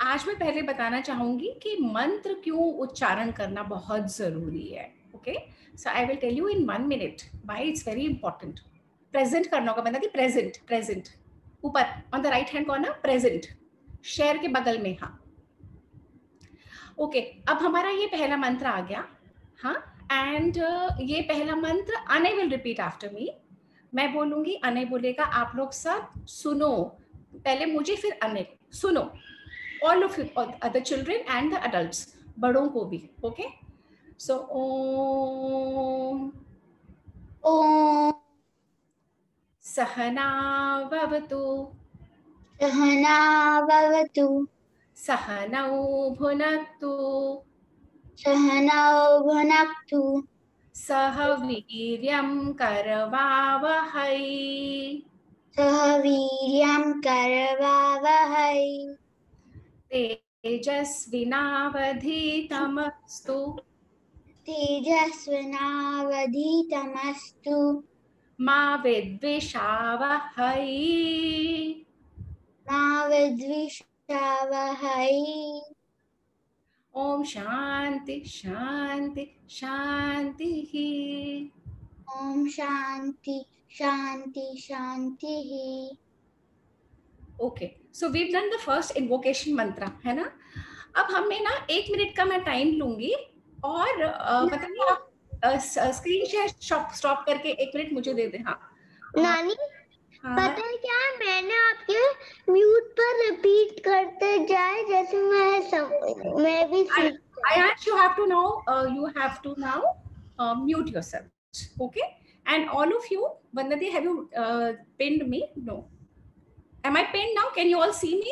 आज मैं पहले बताना चाहूंगी कि मंत्र क्यों उच्चारण करना बहुत जरूरी है. Okay, so I will tell you in 1 minute why it's very important. Present करना होगा, मतलब कि प्रेजेंट प्रेजेंट ऊपर on the right hand corner present, share के बगल में. हाँ, ओके. अब हमारा ये पहला मंत्र आ गया. हाँ, एंड ये पहला मंत्र अने विल रिपीट आफ्टर मी. मैं बोलूंगी, अने बोलेगा, आप लोग सब सुनो. पहले मुझे, फिर अने. सुनो, all of you, other children and the adults, बड़ों को भी. ओके, सो ओम ओम सहना भवतु सहना भवतु सहनौ भुनक्तु सहनौ भुनक्तु सह वीर्यं करवावहै सह वीर्यं करवावहै तेजस्विनावधीतमस्तु तेजस्विनावधीतमस्तु मा विद्विषावहै मा विद्विषावहै. ओम शांति शांति शांति ही. ओम शांति शांति शांतिः. Okay, so we done the first invocation mantra, है ना. अब हमें ना 1 मिनट का मैं टाइम लूंगी और बताइए आप स्क्रीन शेयर स्टॉप करके 1 मिनट मुझे दे दें. हाँ नानी, हाँ, पता है क्या है, मैंने आपके म्यूट पर रिपीट करते जाए जैसे मैं भी सीख. Ayash, you have to now mute yourself. Okay, and all of you, Vandati, have you pinned me? No. Am I pinned now? Can you all see me?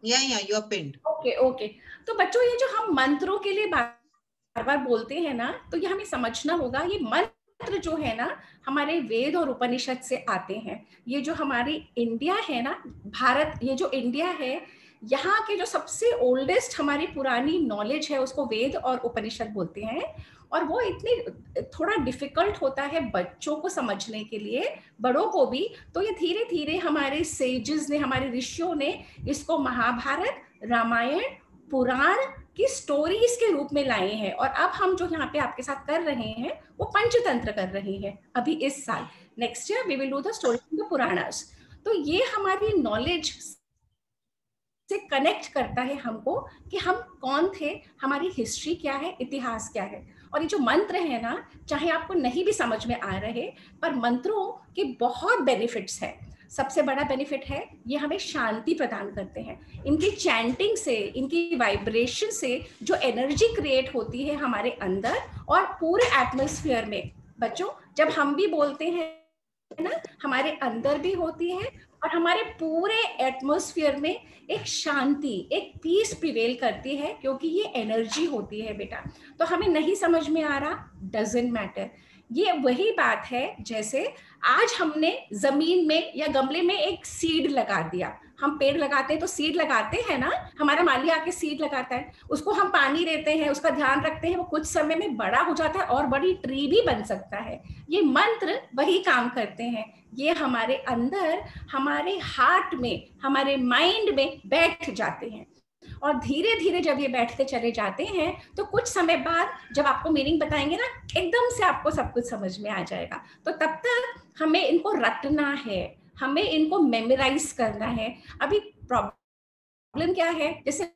Yeah, you are pinned. Okay. तो बच्चों, ये जो हम मंत्रों के लिए बार बार बोलते हैं ना, तो ये हमें समझना होगा, ये मंत्र जो है ना हमारे वेद और उपनिषद से आते हैं. ये जो हमारी इंडिया है ना, भारत, ये जो इंडिया है, यहाँ के जो सबसे ओल्डेस्ट हमारी पुरानी नॉलेज है उसको वेद और उपनिषद बोलते हैं. और वो इतनी थोड़ा डिफिकल्ट होता है बच्चों को समझने के लिए, बड़ों को भी. तो ये धीरे धीरे हमारे सेजेस ने, हमारे ऋषियों ने इसको महाभारत, रामायण, पुराण की स्टोरीज के रूप में लाए हैं. और अब हम जो यहाँ पे आपके साथ कर रहे हैं वो पंचतंत्र कर रहे हैं अभी इस साल. Next year we will do the story of the Puranas. तो ये हमारी नॉलेज से कनेक्ट करता है हमको कि हम कौन थे, हमारी हिस्ट्री क्या है, इतिहास क्या है. और ये जो मंत्र है ना, चाहे आपको नहीं भी समझ में आ रहे, पर मंत्रों के बहुत बेनिफिट्स हैं. सबसे बड़ा बेनिफिट है ये हमें शांति प्रदान करते हैं. इनकी चैंटिंग से, इनकी वाइब्रेशन से जो एनर्जी क्रिएट होती है हमारे अंदर और पूरे एटमॉस्फेयर में. बच्चों, जब हम भी बोलते हैं ना, हमारे अंदर भी होती है और हमारे पूरे एटमॉस्फेयर में एक शांति, एक पीस प्रिवेल करती है, क्योंकि ये एनर्जी होती है बेटा. तो हमें नहीं समझ में आ रहा, डजंट मैटर. ये वही बात है जैसे आज हमने जमीन में या गमले में एक सीड लगा दिया. हम पेड़ लगाते हैं तो सीड लगाते हैं ना, हमारा माली आके सीड लगाता है, उसको हम पानी देते हैं, उसका ध्यान रखते हैं, वो कुछ समय में बड़ा हो जाता है और बड़ी ट्री भी बन सकता है. ये मंत्र वही काम करते हैं. ये हमारे अंदर, हमारे हार्ट में, हमारे माइंड में बैठ जाते हैं. और धीरे धीरे जब ये बैठते चले जाते हैं तो कुछ समय बाद जब आपको मीनिंग बताएंगे ना, एकदम से आपको सब कुछ समझ में आ जाएगा. तो तब तक हमें इनको रटना है, हमें इनको मेमोराइज करना है. अभी प्रॉब्लम क्या है, जैसे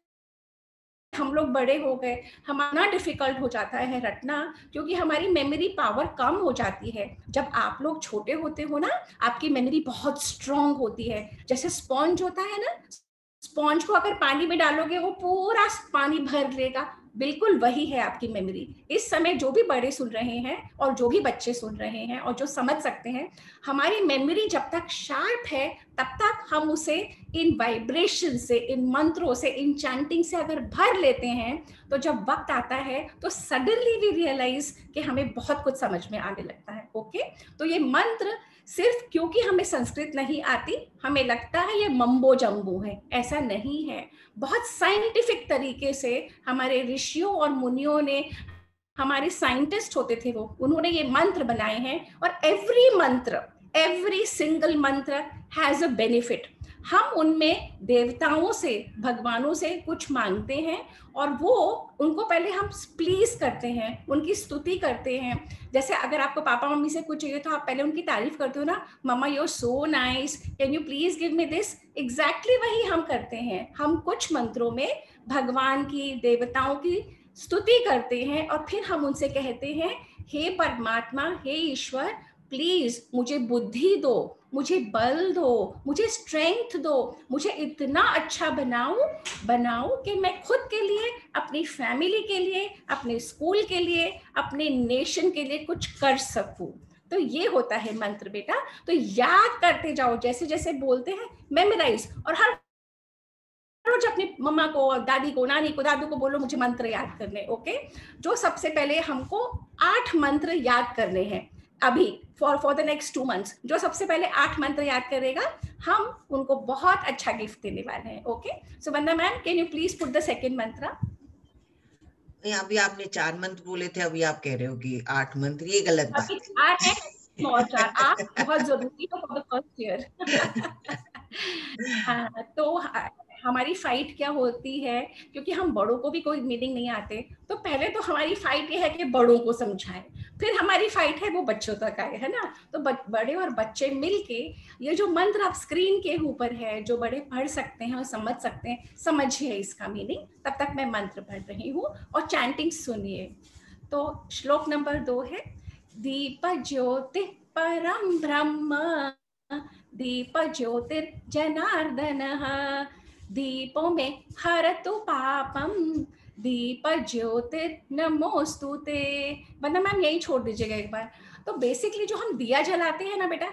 हम लोग बड़े हो गए, हमारा डिफिकल्ट हो जाता है रटना, क्योंकि हमारी मेमोरी पावर कम हो जाती है. जब आप लोग छोटे होते हो ना, आपकी मेमोरी बहुत स्ट्रांग होती है. जैसे स्पॉन्ज होता है ना, स्पॉन्ज को अगर पानी में डालोगे वो पूरा पानी भर लेगा, बिल्कुल वही है आपकी मेमोरी. इस समय जो भी बड़े सुन रहे हैं और जो भी बच्चे सुन रहे हैं और जो समझ सकते हैं, हमारी मेमोरी जब तक शार्प है तब तक हम उसे इन वाइब्रेशन से, इन मंत्रों से, इन चैंटिंग से अगर भर लेते हैं, तो जब वक्त आता है तो सडनली वी रियलाइज कि हमें बहुत कुछ समझ में आने लगता है. ओके, तो ये मंत्र सिर्फ क्योंकि हमें संस्कृत नहीं आती, हमें लगता है ये मम्बो जम्बो है, ऐसा नहीं है. बहुत साइंटिफिक तरीके से हमारे ऋषियों और मुनियों ने, हमारे साइंटिस्ट होते थे वो, उन्होंने ये मंत्र बनाए हैं. और एवरी मंत्र, एवरी सिंगल मंत्र हैज अ बेनिफिट. हम उनमें देवताओं से, भगवानों से कुछ मांगते हैं और वो उनको पहले हम प्लीज करते हैं, उनकी स्तुति करते हैं। जैसे अगर आपको पापा मम्मी से कुछ चाहिए तो आप पहले उनकी तारीफ करते हो ना, mama you are so nice, can you please give me this. Exactly वही हम करते हैं। हम कुछ मंत्रों में भगवान की, देवताओं की स्तुति करते हैं और फिर हम उनसे कहते हैं, हे परमात्मा, हे ईश्वर, प्लीज मुझे बुद्धि दो, मुझे बल दो, मुझे स्ट्रेंथ दो, मुझे इतना अच्छा बनाओ कि मैं खुद के लिए, अपनी फैमिली के लिए, अपने स्कूल के लिए, अपने नेशन के लिए कुछ कर सकूं। तो ये होता है मंत्र बेटा। तो याद करते जाओ, जैसे जैसे बोलते हैं मेमोराइज, और हर रोज अपनी मम्मा को, दादी को, नानी को, दादू को बोलो मुझे मंत्र याद करने। ओके, जो सबसे पहले हमको 8 मंत्र याद करने हैं अभी फॉर द नेक्स्ट 2 months। जो सबसे पहले 8 मंत्र याद करेगा, हम उनको बहुत अच्छा गिफ्ट देने वाले हैं। Okay, so Vandana ma'am, can you please put the second मंत्र। अभी आपने 4 मंत्र बोले थे, अभी आप कह रहे हो कि 8 मंत्र, ये गलत बात है। और 4 8 बहुत जरूरी है फॉर द फर्स्ट ईयर। हाँ, तो हमारी फाइट क्या होती है, क्योंकि हम बड़ों को भी कोई मीनिंग नहीं आते, तो पहले तो हमारी फाइट ये है कि बड़ों को समझाएं, फिर हमारी फाइट है वो बच्चों तक आए, है ना। तो बड़े और बच्चे मिलके ये जो मंत्र आप स्क्रीन के ऊपर है, जो बड़े पढ़ सकते हैं और समझ सकते हैं, समझिए इसका मीनिंग। तब तक मैं मंत्र पढ़ रही हूँ और चैंटिंग सुनिए। तो श्लोक नंबर 2 है, दीप ज्योति परम ब्रह्म, दीप ज्योतिर्जनार्दनः, दीपो में हरतु पापम, दीप ज्योतिर्नमोस्तुते। वंदना मैम यही छोड़ दीजिएगा एक बार। तो बेसिकली जो हम दिया जलाते हैं ना बेटा,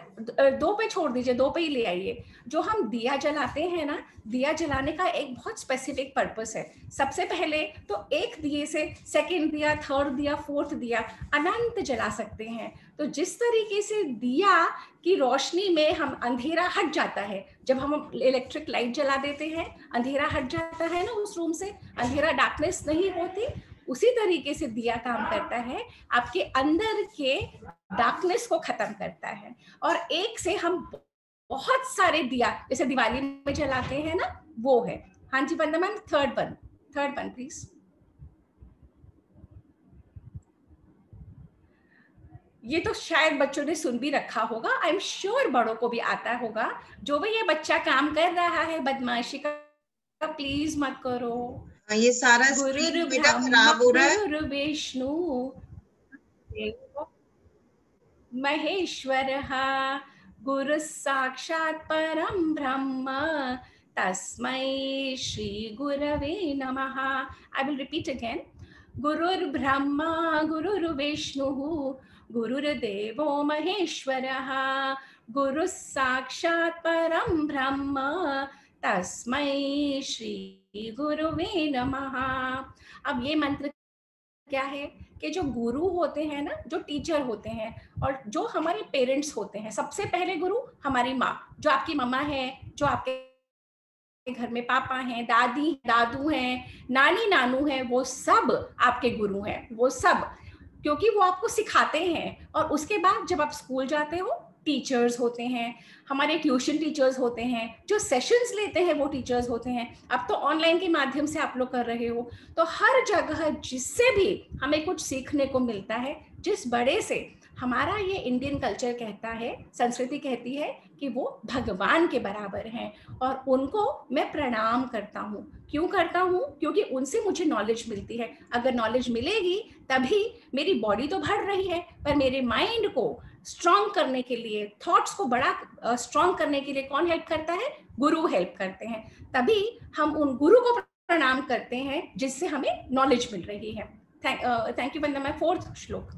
2 पे छोड़ दीजिए, 2 पे ही ले आइए। जो हम दिया जलाते हैं ना, दिया जलाने का एक बहुत स्पेसिफिक पर्पस है। सबसे पहले तो एक दिए से सेकंड दिया, थर्ड दिया, फोर्थ दिया, अनंत जला सकते हैं। तो जिस तरीके से दिया की रोशनी में हम अंधेरा हट जाता है, जब हम इलेक्ट्रिक लाइट जला देते हैं अंधेरा हट जाता है ना उस रूम से, अंधेरा, डार्कनेस नहीं होती, उसी तरीके से दिया काम करता है, आपके अंदर के डार्कनेस को खत्म करता है। और एक से हम बहुत सारे दिया, जैसे दिवाली में जलाते हैं ना, वो है। हाँ जी वंदना मैम, थर्ड वन प्लीज। ये तो शायद बच्चों ने सुन भी रखा होगा, आई एम श्योर बड़ों को भी आता होगा। जो भी ये बच्चा काम कर रहा है बदमाशी का, प्लीज मत करो। ये सारा स्क्रीन बेटा खराब हो रहा है। गुरु विष्णु महेश्वरः, गुरु साक्षात् परम ब्रह्म, तस्मै श्री गुरवे नमः। I will repeat again. गुरुर्ब्रह्मा गुरुर्विष्णुः, गुरुर्देवो महेश्वरः, गुरु साक्षात् परम ब्रह्म, तस्मै श्री गुरुवे नमः। अब ये मंत्र क्या है कि जो गुरु होते हैं ना, जो टीचर होते हैं, और जो हमारे पेरेंट्स होते हैं, सबसे पहले गुरु हमारी माँ, जो आपकी मम्मा है, जो आपके घर में पापा हैं, दादी दादू हैं, नानी नानू हैं, वो सब आपके गुरु हैं, वो सब, क्योंकि वो आपको सिखाते हैं। और उसके बाद जब आप स्कूल जाते हो, टीचर्स होते हैं, हमारे ट्यूशन टीचर्स होते हैं, जो सेशंस लेते हैं वो टीचर्स होते हैं। अब तो ऑनलाइन के माध्यम से आप लोग कर रहे हो, तो हर जगह जिससे भी हमें कुछ सीखने को मिलता है, जिस बड़े से, हमारा ये इंडियन कल्चर कहता है, संस्कृति कहती है कि वो भगवान के बराबर हैं, और उनको मैं प्रणाम करता हूँ। क्यों करता हूँ? क्योंकि उनसे मुझे नॉलेज मिलती है। अगर नॉलेज मिलेगी तभी मेरी बॉडी तो बढ़ रही है, पर मेरे माइंड को स्ट्रॉन्ग करने के लिए, थॉट्स को बड़ा स्ट्रॉन्ग करने के लिए कौन हेल्प करता है? गुरु हेल्प करते हैं। तभी हम उन गुरु को प्रणाम करते हैं जिससे हमें नॉलेज मिल रही है। Thank you Vandana ma'am. 4th श्लोक।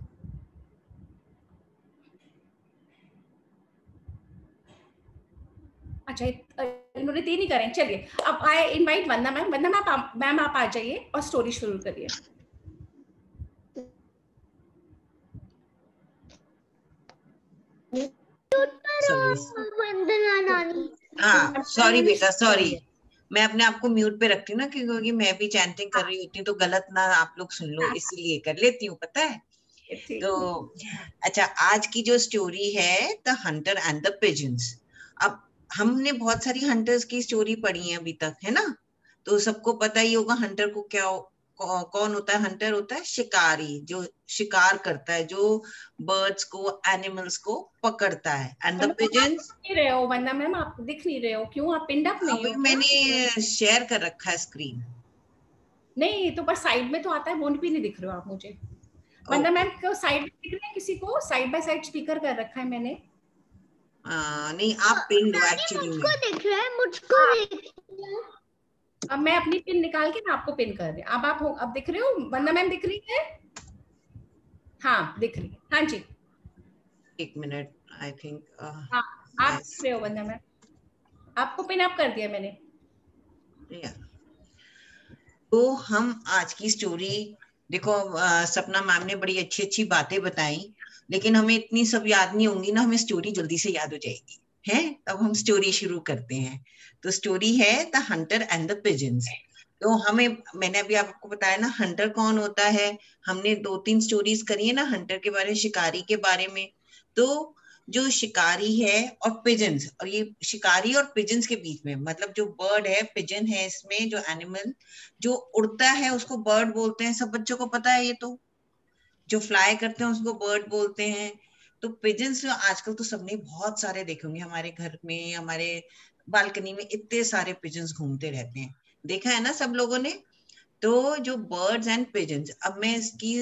अच्छा, इन्होंने 3 ही करें। चलिए, अब I invite Vandana ma'am. Vandana ma'am आप आ जाइए और स्टोरी शुरू करिए। वंदना नानी। हाँ सॉरी बेटा, सॉरी। मैं अपने आप को म्यूट पे रखती हूँ ना, क्योंकि मैं भी चैंटिंग कर रही होती हूँ, तो गलत ना आप लोग सुन लो, इसलिए कर लेती हूँ, पता है। तो अच्छा, आज की जो स्टोरी है, the hunter and the pigeons. अब हमने बहुत सारी हंटर्स की स्टोरी पढ़ी है अभी तक, है ना? तो सबको पता ही होगा हंटर को क्या कौन होता है। हंटर होता है शिकारी, जो शिकार करता है, जो बर्ड्स को, एनिमल्स को पकड़ता है। एंड द पिजन्स, नहीं रहे हो वंदना मैम, आप दिख नहीं रहे हो, क्यों? आप पिंड अप नहीं अभी हो क्या? मैंने शेयर कर रखा है स्क्रीन। नहीं तो पर साइड में तो आता है, वो भी नहीं दिख रहे हो आप मुझे। वंदना मैम को साइड में दिख रहे हैं? किसी को साइड बाय साइड स्पीकर कर रखा है मैंने। नहीं, आप पिन दो एक्चुअली मुझको में। दिख रहा है, मुझको दिख रहा है। अब मैं अपनी पिन निकाल के मैं आपको पिन कर रही हूँ। अब आप अब दिख रहे हो? वंदना मैम दिख रही है? हाँ दिख रही है, हाँ जी। एक मिनट, आई थिंक हाँ आप दिख रहे हो वंदना मैम, आपको पिन अप कर दिया मैंने। तो हम आज की स्टोरी देखो, सपना मैम ने बड़ी अच्छी अच्छी बातें बताई, लेकिन हमें इतनी सब याद नहीं होंगी ना, हमें स्टोरी जल्दी से याद हो जाएगी है। अब हम स्टोरी शुरू करते हैं। तो स्टोरी है the hunter and the pigeons. तो हमें, मैंने अभी आपको बताया ना हंटर कौन होता है। हमने 2-3 स्टोरीज करी है ना हंटर के बारे में, शिकारी के बारे में। तो जो शिकारी है और पिजन्स, और ये शिकारी और पिजन्स के बीच में, मतलब जो बर्ड है, पिजन है इसमें, जो एनिमल जो उड़ता है उसको बर्ड बोलते हैं, सब बच्चों को पता है ये तो। जो फ्लाई करते हैं उसको बर्ड बोलते हैं। तो पिजन्स आजकल तो सबने बहुत सारे देखे होंगे, हमारे घर में, हमारे बालकनी में इतने सारे पिजन्स घूमते रहते हैं, देखा है ना सब लोगों ने। तो जो बर्ड्स एंड पिजन्स, अब मैं इसकी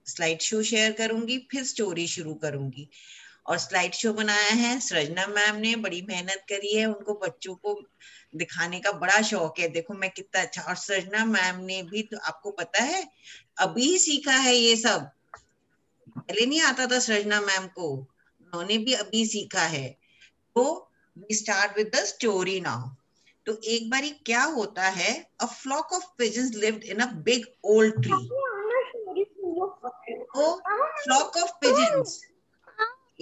स्लाइड शो शेयर करूंगी, फिर स्टोरी शुरू करूंगी। और स्लाइड शो बनाया है सृजना मैम ने, बड़ी मेहनत करी है, उनको बच्चों को दिखाने का बड़ा शौक है। देखो मैं कितना अच्छा, और सृजना मैम ने भी तो आपको पता है अभी सीखा है ये सब, पहले नहीं आता था सृजना मैम को, उन्होंने भी अभी सीखा है। तो we start with the story now. तो एक बारी क्या होता है, a flock of pigeons lived in a big old tree. तो फ्लॉक ऑफ पिजन्स,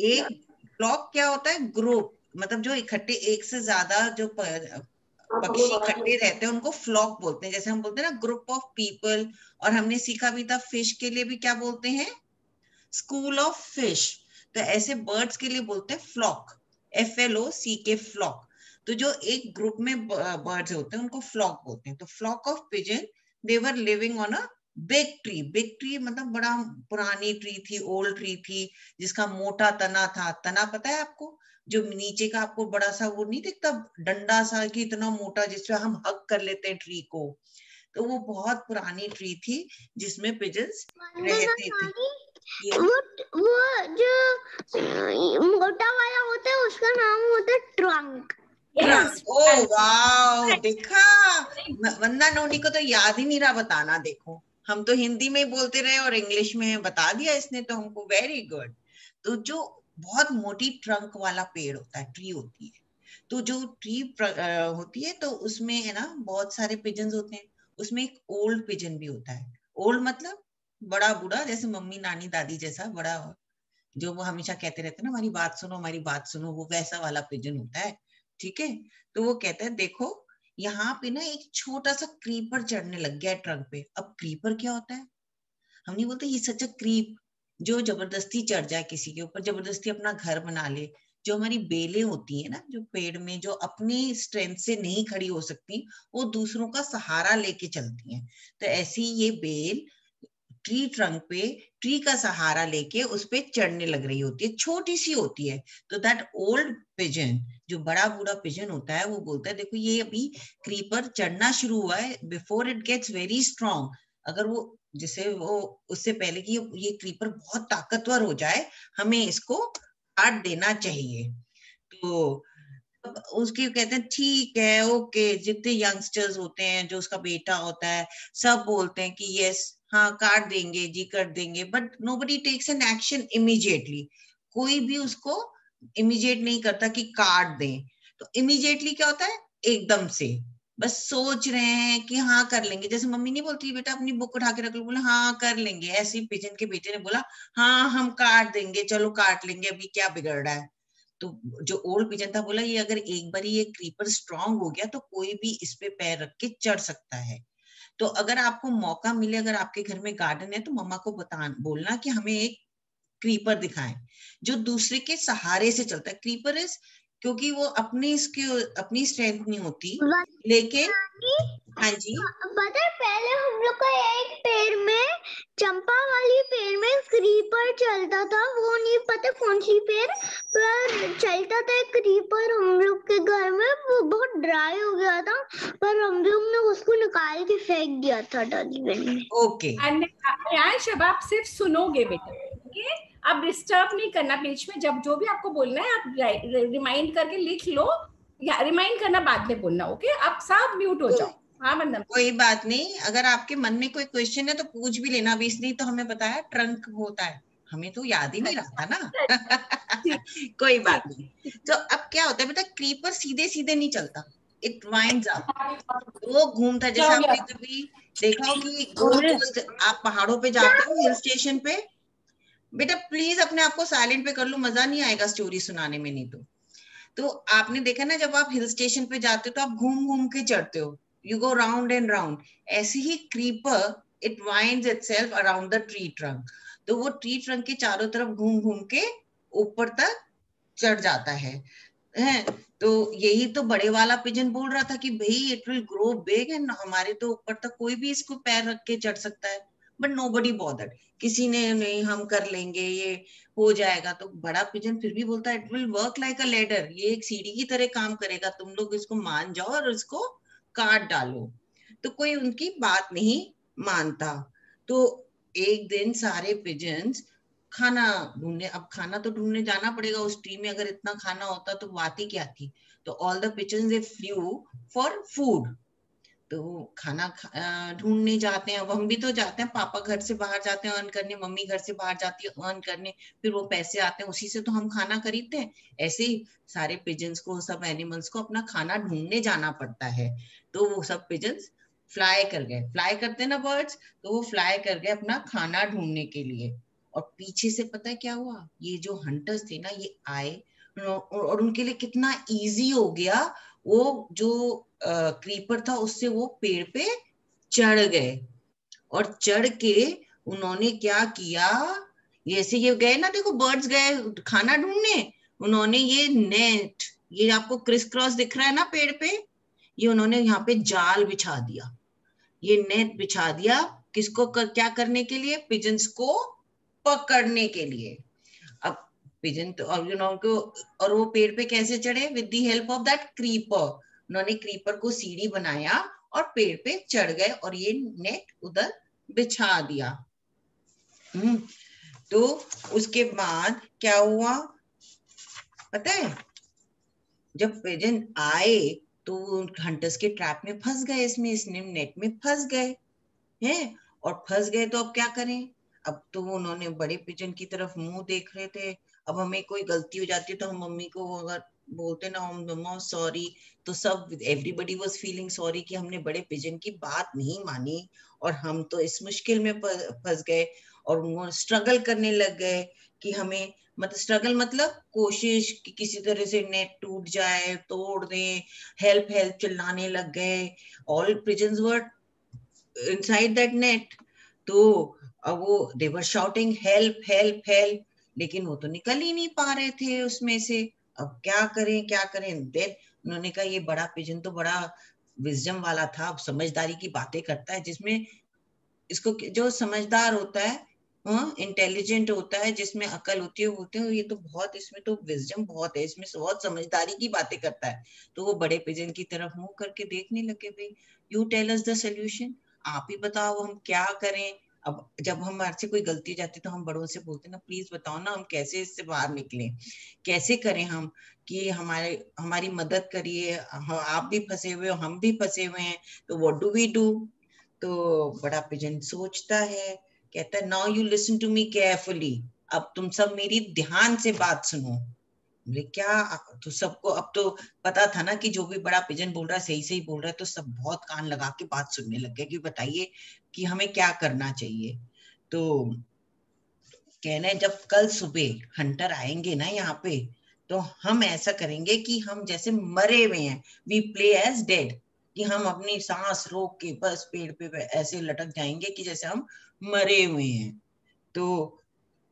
एक फ्लॉक क्या होता है, ग्रुप, मतलब जो इकट्ठे, एक से ज्यादा जो पक्षी इकट्ठे रहते हैं उनको फ्लॉक बोलते हैं। जैसे हम बोलते हैं ना ग्रुप ऑफ पीपल, और हमने सीखा भी था फिश के लिए भी क्या बोलते हैं, स्कूल ऑफ फिश। तो ऐसे बर्ड्स के लिए बोलते हैं फ्लॉक, FLOCK, फ्लॉक। तो जो एक ग्रुप में बर्ड्स होते हैं उनको फ्लॉक बोलते हैं। तो flock of pigeon, they were living on a big tree. Big tree मतलब बड़ा पुरानी ट्री थी, ओल्ड ट्री थी, जिसका मोटा तना था। तना पता है आपको, जो नीचे का आपको बड़ा सा वो नहीं दिखता, डंडा सा कि इतना मोटा, जिससे हम हग कर लेते हैं ट्री को। तो वो बहुत पुरानी ट्री थी जिसमें पिजन्स रहते थे। वो जो मोटा वाला होता है उसका नाम होता है ट्रंक। ट्रंक, ओ वाओ, देखा वंदना नोनी को तो याद ही नहीं रहा बताना। देखो हम तो हिंदी में बोलते रहे और इंग्लिश में बता दिया इसने तो हमको, वेरी गुड। तो जो बहुत मोटी ट्रंक वाला पेड़ होता है, ट्री होती है, तो जो ट्री होती है तो उसमें है ना बहुत सारे पिजन्स होते हैं। उसमें एक ओल्ड पिजन भी होता है। ओल्ड मतलब बड़ा बूढ़ा, जैसे मम्मी नानी दादी जैसा बड़ा, जो वो हमेशा कहते रहते हैं ना हमारी बात सुनो हमारी बात सुनो, वो वैसा वाला पिजन होता है। ठीक है, तो वो कहता है देखो यहाँ पे ना एक छोटा सा क्रीपर चढ़ने लग गया है ट्रंक पे। अब क्रीपर क्या होता है, हम नहीं बोलते ये सच अ क्रीप, जो जबरदस्ती चढ़ जाए किसी के ऊपर, जबरदस्ती अपना घर बना ले। जो हमारी बेलें होती है ना, जो पेड़ में जो अपनी स्ट्रेंथ से नहीं खड़ी हो सकती, वो दूसरों का सहारा लेके चलती हैं। तो ऐसी ये बेल ट्री ट्रंक पे ट्री का सहारा लेके उस पे चढ़ने लग रही होती है, छोटी सी होती है। तो दैट ओल्ड पिजन, जो बड़ा बूढ़ा पिजन होता है, वो बोलता है देखो ये अभी क्रीपर चढ़ना शुरू हुआ है, before it gets very strong, अगर वो जैसे वो उससे पहले कि ये क्रीपर बहुत ताकतवर हो जाए, हमें इसको काट देना चाहिए। तो उसके कहते हैं ठीक है, ओके। जितने यंगस्टर्स होते हैं, जो उसका बेटा होता है, सब बोलते हैं कि यस हाँ काट देंगे जी, कर देंगे, but nobody takes an action immediately. कोई भी उसको इमीडिएट नहीं करता कि काट दें। तो इमीडिएटली क्या होता है, एकदम से बस सोच रहे हैं कि हाँ कर लेंगे। जैसे मम्मी नहीं बोलती बेटा अपनी बुक उठा के रख लो, बोले हाँ कर लेंगे, ऐसे ही पिजन के बेटे ने बोला हाँ हम काट देंगे, चलो काट लेंगे, अभी क्या बिगड़ रहा है। तो जो ओल्ड पिजन था बोला ये अगर एक बार ये क्रीपर स्ट्रांग हो गया तो कोई भी इस पे पैर रख के चढ़ सकता है। तो अगर आपको मौका मिले, अगर आपके घर में गार्डन है, तो मम्मा को बोलना कि हमें एक क्रीपर दिखाएं जो दूसरे के सहारे से चलता है। क्रीपर इज क्योंकि वो अपनी स्ट्रेंथ नहीं होती, लेकिन हाँ जी पता है पहले हम लोग का एक पेड़ में, चंपा वाली पेड़ में क्रीपर चलता था, वो नहीं पता कौन सी पेड़ पर चलता था एक क्रीपर हम लोग के घर में, वो बहुत ड्राई हो गया था, पर हम लोग ने उसको निकाल के फेंक दिया था डस्टबिन में। ओके। आयांश अब आप सिर्फ सुनोगे बेटा, ओके? अब डिस्टर्ब नहीं करना बीच में, जब जो भी आपको बोलना है आप रिमाइंड करके लिख लो, या रिमाइंड करना बाद में बोलना, ओके? आप सब म्यूट हो जाओ। हाँ वंदना। कोई बात नहीं, अगर आपके मन में कोई क्वेश्चन है तो पूछ भी लेना। अभी इसलिए तो हमें बताया ट्रंक होता है, हमें तो याद ही नहीं रहा था ना। कोई बात नहीं। तो अब क्या होता है बेटा, क्रीपर सीधे सीधे नहीं चलता, इट वाइंड्स अप, वो घूमता। जैसे आपने कभी देखा हो कि गोल गोल आप पहाड़ों पे जाते हो, हिल स्टेशन पे, बेटा प्लीज अपने आप को साइलेंट पे कर लो, मजा नहीं आएगा स्टोरी सुनाने में नहीं तो आपने देखा ना, जब आप हिल स्टेशन पे जाते हो तो आप घूम घूम के चढ़ते हो, you go round and round. ऐसे ही creeper it winds itself around the tree trunk, तो वो ट्री ट्रंक के चारों तरफ घूम घूम के ऊपर तक चढ़ जाता है। तो यही तो बड़े वाला पिजन बोल रहा था कि भाई it will grow big and हमारे तो ऊपर तक कोई भी इसको पैर रख के चढ़ सकता है, बट नोबडी बॉदर्ड, किसी ने नहीं, हम कर लेंगे, ये हो जाएगा। तो बड़ा पिजन फिर भी बोलता है it will work like a ladder, ये एक सीढ़ी की तरह काम करेगा, तुम लोग इसको मान जाओ और इसको काट डालो। तो कोई उनकी बात नहीं मानता। तो एक दिन सारे पिजन्स खाना ढूंढने, अब खाना तो ढूंढने जाना पड़ेगा, उस ट्री में अगर इतना खाना होता तो बात ही क्या थी। तो all the pigeons they flew for food, तो खाना ढूंढने जाते हैं। अब हम भी तो जाते हैं, पापा घर से बाहर जाते हैं अर्न करने, मम्मी घर से बाहर जाती है अर्न करने, फिर वो पैसे आते हैं, उसी से तो हम खाना खरीदते हैं। ऐसे ही सारे पिजन्स को, सब एनिमल्स को अपना खाना ढूंढने जाना पड़ता है। तो वो सब पिजन्स फ्लाई कर गए, फ्लाई करते हैं ना बर्ड्स, तो वो फ्लाई कर गए अपना खाना ढूंढने के लिए। और पीछे से पता है क्या हुआ, ये जो हंटर्स थे ना, ये आए और उनके लिए कितना इजी हो गया, वो जो क्रीपर था उससे वो पेड़ पे चढ़ गए। और चढ़ के उन्होंने क्या किया, जैसे ये गए ना, देखो बर्ड्स गए खाना ढूंढने, उन्होंने ये नेट, ये आपको क्रिस क्रॉस दिख रहा है ना पेड़ पे, ये उन्होंने यहाँ पे जाल बिछा दिया, ये नेट बिछा दिया, किसको क्या करने के लिए, पिजन्स को पकड़ने के लिए। अब पिजन तो और वो पेड़ पे कैसे चढ़े, with the help of that creeper, उन्होंने क्रीपर को सीढ़ी बनाया और पेड़ पे चढ़ गए और ये नेट उधर बिछा दिया। तो उसके बाद क्या हुआ पता है, जब पिजन आए तो हंटर्स के ट्रैप में फंस गए, इसमें इसने नेट में फंस गए हैं, और फंस गए तो अब क्या करें। अब तो उन्होंने बड़े पिजन की तरफ मुंह देख रहे थे। अब हमें कोई गलती हो जाती है तो हम मम्मी को अगर बोलते ना, हम मम्मा सॉरी, तो सब एवरीबडी वाज फीलिंग सॉरी कि हमने बड़े पिजन की बात नहीं मानी और हम तो इस मुश्किल में फंस गए। और वो स्ट्रगल करने लग गए कि हमें, मतलब स्ट्रगल मतलब कोशिश कि किसी तरह से नेट टूट जाए, तोड़ दें, हेल्प हेल्प चिल्लाने लग गए। All pigeons were inside that net, तो अब वो they were shouting help help help, लेकिन वो तो निकल ही नहीं पा रहे थे उसमें से। अब क्या करें क्या करें। देन उन्होंने कहा ये बड़ा पिजन तो बड़ा विजडम वाला था, समझदारी की बातें करता है, जिसमें इसको जो समझदार होता है, इंटेलिजेंट होता है, जिसमें अकल होती है, होते हैं, ये तो बहुत, इसमें तो विजडम बहुत है, इसमें बहुत समझदारी की बातें करता है। तो वो बड़े पिजन की तरफ मुंह करके देखने लगे, भाई you tell us the solution, आप ही बताओ हम क्या करें। अब जब हमारे से कोई गलती हो जाती है तो हम बड़ों से बोलते हैं ना, प्लीज बताओ ना हम कैसे इससे बाहर निकलें, कैसे करें हम, कि हमारी मदद करिए, आप भी फंसे हुए हो, हम भी फंसे हुए हैं, तो व्हाट डू वी डू। तो बड़ा पिजन सोचता है, कहता है now you listen to me carefully, अब तुम सब मेरी ध्यान से बात सुनो। बोले क्या, तो सबको अब तो पता था ना कि जो भी बड़ा पिजन बोल रहा है सही सही बोल रहा है, तो सब बहुत कान लगा के बात सुनने लग गए कि बताइए कि हमें क्या करना चाहिए। तो कहने जब कल सुबह हंटर आएंगे ना यहाँ पे, तो हम ऐसा करेंगे कि हम जैसे मरे हुए हैं, वी प्ले एज डेड, कि हम अपनी सांस रोक के बस पेड़ पे ऐसे लटक जाएंगे कि जैसे हम मरे हुए हैं। तो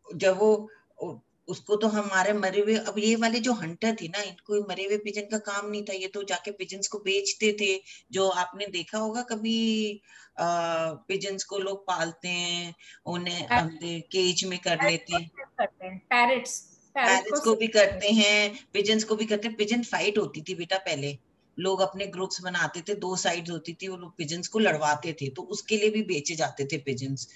जब वो उसको तो हमारे मरे हुए, अब ये वाले जो हंटर थे ना, इनको मरे हुए पिजन का काम नहीं था, ये तो जाके पिजन्स को बेचते थे। जो आपने देखा होगा कभी पिजन्स को लोग पालते हैं, उन्हें केज में कर लेते हैं। पैरट्स, पैरट पैरेट्स को को भी करते हैं, पिजन्स को भी करते हैं। पिजन फाइट होती थी बेटा पहले, लोग अपने ग्रुप्स बनाते थे, 2 साइड्स होती थी, वो लोग पिजन्स को लड़वाते थे, तो उसके लिए भी बेचे जाते थे पिजन्स।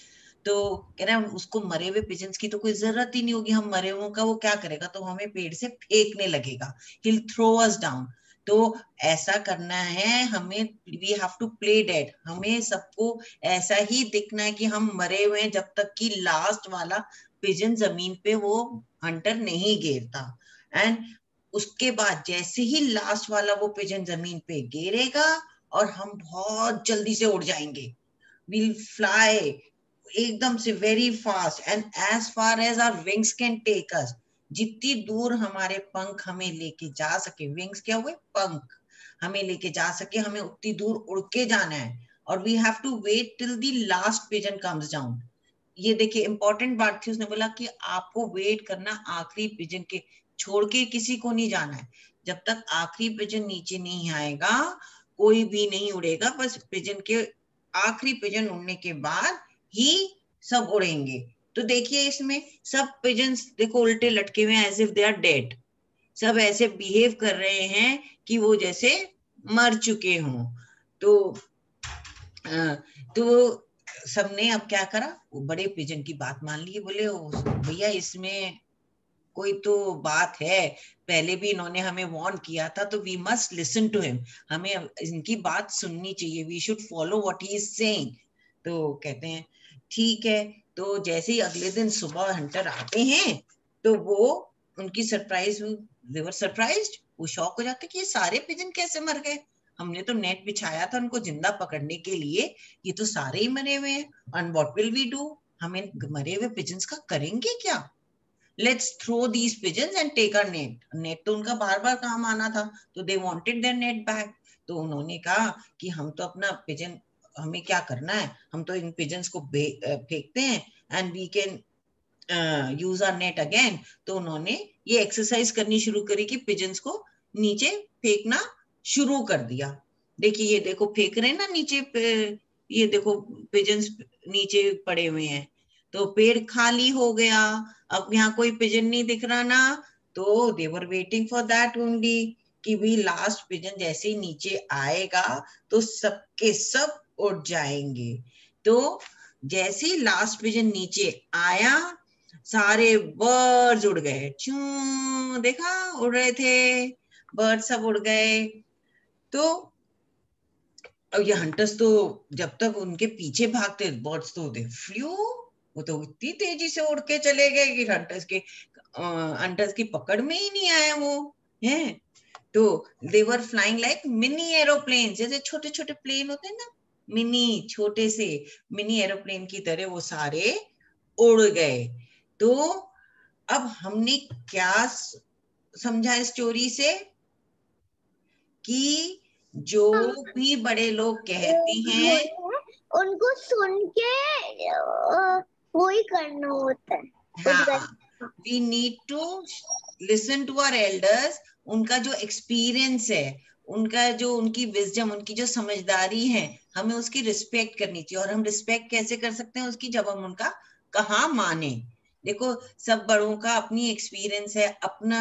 तो कह रहे हैं उसको मरे हुए पिजन्स की तो कोई जरूरत ही नहीं होगी, हम मरे हुए का वो क्या करेगा, तो हमें पेड़ से फेंकने लगेगा, he'll throw us down। तो ऐसा करना है हमें, we have to play dead, हमें सबको ऐसा ही दिखना है कि हम मरे हुए हैं, जब तक कि लास्ट वाला पिजन जमीन पे वो हंटर नहीं गिरता। एंड उसके बाद जैसे ही लास्ट वाला वो पिजन जमीन पे गिरेगा और हम बहुत जल्दी से उड़ जाएंगे, we'll fly एकदम से very fast and as far as our wings can take us. जितनी दूर हमारे पंख हमें लेके जा सके, विंग्स क्या हुए, पंख, हमें लेके जा सके, हमें उतनी दूर उड़ के जाना है। और we have to wait till the last pigeon comes down. ये देखिए इंपॉर्टेंट बात थी, उसने बोला कि आपको वेट करना आखिरी पिजन के, छोड़ के किसी को नहीं जाना है। जब तक आखिरी पिजन नीचे नहीं आएगा कोई भी नहीं उड़ेगा, बस पिजन के आखिरी पिजन उड़ने के बाद ही सब उड़ेंगे। तो देखिए इसमें सब पिजन्स देखो उल्टे लटके हुए हैं, as if they are dead. सब ऐसे बिहेव कर रहे हैं कि वो जैसे मर चुके हों। तो सबने अब क्या करा, वो बड़े पिजन की बात मान ली, बोले भैया इसमें कोई तो बात है, पहले भी इन्होंने हमें वार्न किया था, तो we must listen to him, हमें इनकी बात सुननी चाहिए, we should follow what he is saying. तो कहते हैं ठीक है। तो जैसे ही अगले दिन सुबह हंटर आते हैं तो वो उनकी सरप्राइज, दे वर सरप्राइज्ड, वो शॉक हो जाते कि ये सारे पिजन कैसे मर गए, हमने तो नेट बिछाया था उनको जिंदा पकड़ने के लिए, ये तो सारे ही मरे हुए हैं। And what will we do, हमें मरे हुए पिजन्स का करेंगे क्या, let's throw these pigeons and take our net. Net तो उनका बार बार काम आना था, तो they wanted their net back. तो उन्होंने कहा कि हम तो अपना पिजन, हमें क्या करना है, हम तो इन पिजन्स को फेंकते हैं and we can use our net again. तो उन्होंने ये एक्सरसाइज करनी शुरू करी कि पिजन्स को नीचे फेंकना शुरू कर दिया। देखिए ये देखो फेंक रहे हैं ना नीचे ये देखो पिजन्स नीचे पड़े हुए हैं, तो पेड़ खाली हो गया, अब यहाँ कोई पिजन नहीं दिख रहा ना, तो they were waiting for that only कि भी लास्ट पिजन जैसे ही नीचे आएगा तो सबके सब उड़ जाएंगे। तो जैसे ही लास्ट पिजन नीचे आया सारे बर्ड्स उड़ गए, चू देखा उड़ रहे थे बर्ड, सब उड़ गए। तो अब ये हंटर्स तो जब तक उनके पीछे भागते बर्ड्स तो दे फ्लू, वो तो इतनी तेजी से उड़ के चले गए कि हंटर्स की पकड़ में ही नहीं आया वो है। तो they were flying like mini aeroplane, जैसे छोटे छोटे प्लेन होते हैं ना, मिनी छोटे से मिनी एरोप्लेन की तरह वो सारे उड़ गए। तो अब हमने क्या समझा इस स्टोरी से, कि जो भी बड़े लोग कहते हैं उनको सुन के वही करना होता है। हाँ, we need to listen to our elders. उनका जो एक्सपीरियंस है, उनका जो उनकी विजडम, उनकी जो समझदारी है, हमें उसकी रिस्पेक्ट करनी चाहिए। और हम रिस्पेक्ट कैसे कर सकते हैं उसकी, जब हम उनका कहा माने। देखो सब बड़ों का अपनी एक्सपीरियंस है अपना,